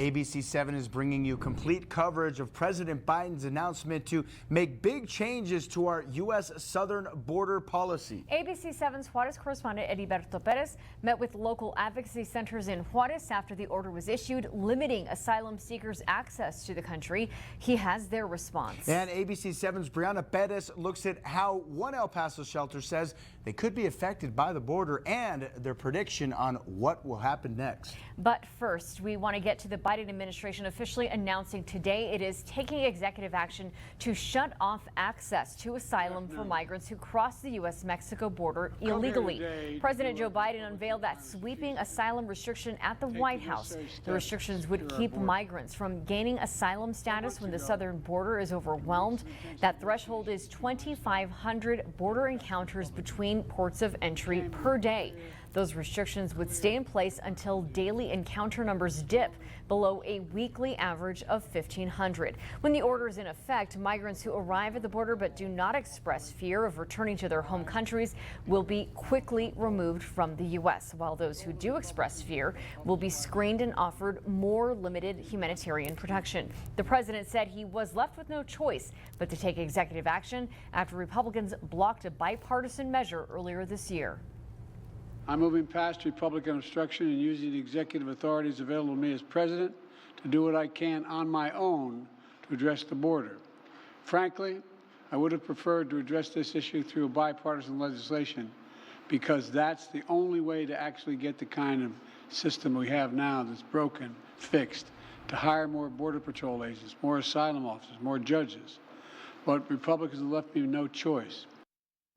ABC7 is bringing you complete coverage of President Biden's announcement to make big changes to our U.S. southern border policy. ABC7's Juarez correspondent Heriberto Perez met with local advocacy centers in Juarez after the order was issued, limiting asylum seekers' access to the country. He has their response. And ABC7's Brianna Perez looks at how one El Paso shelter says they could be affected by the border and their prediction on what will happen next. But first, we want to get to the Biden administration officially announcing today it is taking executive action to shut off access to asylum for migrants who cross the U.S.-Mexico border illegally. President Joe Biden unveiled that sweeping asylum restriction at the White House. The restrictions would keep migrants from gaining asylum status when the southern border is overwhelmed. That threshold is 2,500 border encounters between ports of entry per day. Those restrictions would stay in place until daily encounter numbers dip below a weekly average of 1,500. When the order is in effect, migrants who arrive at the border but do not express fear of returning to their home countries will be quickly removed from the U.S., while those who do express fear will be screened and offered more limited humanitarian protection. The president said he was left with no choice but to take executive action after Republicans blocked a bipartisan measure earlier this year. I'm moving past Republican obstruction and using the executive authorities available to me as president to do what I can on my own to address the border. Frankly, I would have preferred to address this issue through bipartisan legislation because that's the only way to actually get the kind of system we have now that's broken, fixed, to hire more Border Patrol agents, more asylum officers, more judges. But Republicans have left me no choice.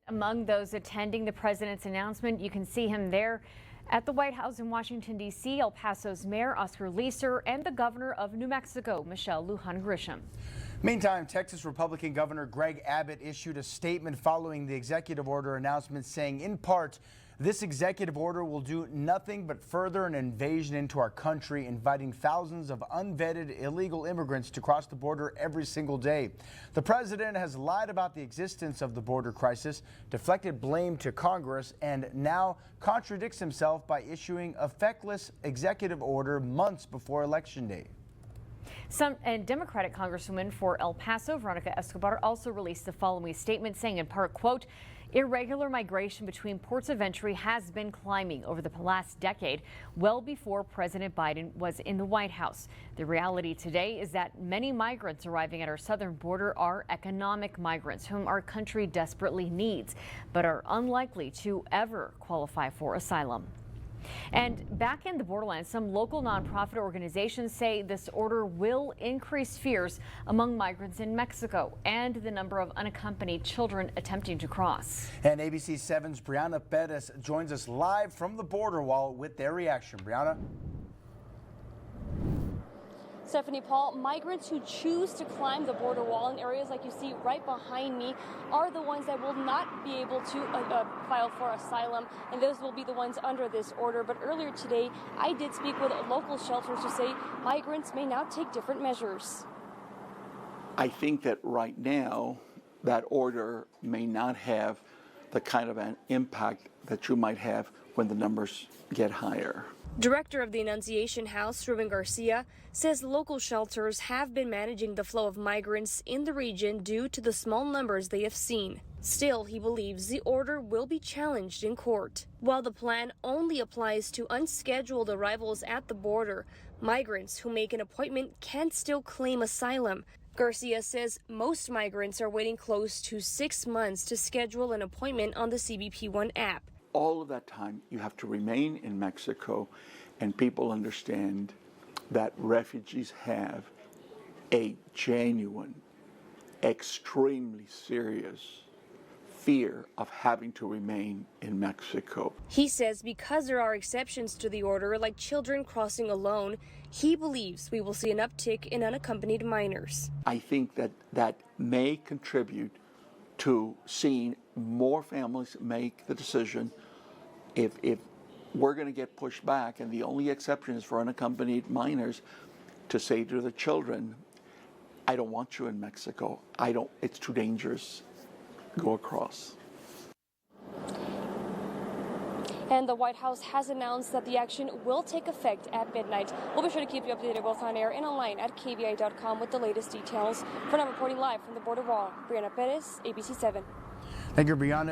Among those attending the president's announcement, you can see him there at the White House in Washington, D.C., El Paso's Mayor Oscar Leeser and the governor of New Mexico, Michelle Lujan Grisham. Meantime, Texas Republican Governor Greg Abbott issued a statement following the executive order announcement saying, in part, this executive order will do nothing but further an invasion into our country, inviting thousands of unvetted illegal immigrants to cross the border every single day. The president has lied about the existence of the border crisis, deflected blame to Congress, and now contradicts himself by issuing a feckless executive order months before Election Day. And Democratic Congresswoman for El Paso, Veronica Escobar, also released the following statement saying in part, quote, irregular migration between ports of entry has been climbing over the last decade, well before President Biden was in the White House. The reality today is that many migrants arriving at our southern border are economic migrants whom our country desperately needs, but are unlikely to ever qualify for asylum. And back in the borderlands, some local nonprofit organizations say this order will increase fears among migrants in Mexico and the number of unaccompanied children attempting to cross. And ABC7's Brianna Perez joins us live from the border wall with their reaction. Brianna? Stephanie, Paul, migrants who choose to climb the border wall in areas like you see right behind me are the ones that will not be able to file for asylum, and those will be the ones under this order. But earlier today, I did speak with local shelters who say migrants may now take different measures. I think that right now, that order may not have the kind of an impact that you might have when the numbers get higher. Director of the Annunciation House, Ruben Garcia, says local shelters have been managing the flow of migrants in the region due to the small numbers they have seen. Still, he believes the order will be challenged in court. While the plan only applies to unscheduled arrivals at the border, migrants who make an appointment can still claim asylum. Garcia says most migrants are waiting close to 6 months to schedule an appointment on the CBP One app. All of that time, you have to remain in Mexico, and people understand that refugees have a genuine, extremely serious fear of having to remain in Mexico. He says because there are exceptions to the order, like children crossing alone, he believes we will see an uptick in unaccompanied minors. I think that may contribute to seeing more families make the decision if we're going to get pushed back, and the only exception is for unaccompanied minors, to say to the children, I don't want you in Mexico. It's too dangerous. Go across. And the White House has announced that the action will take effect at midnight. We'll be sure to keep you updated both on air and online at KBI.com with the latest details. For now, reporting live from the border wall, Brianna Perez, ABC 7. Thank you, Brianna.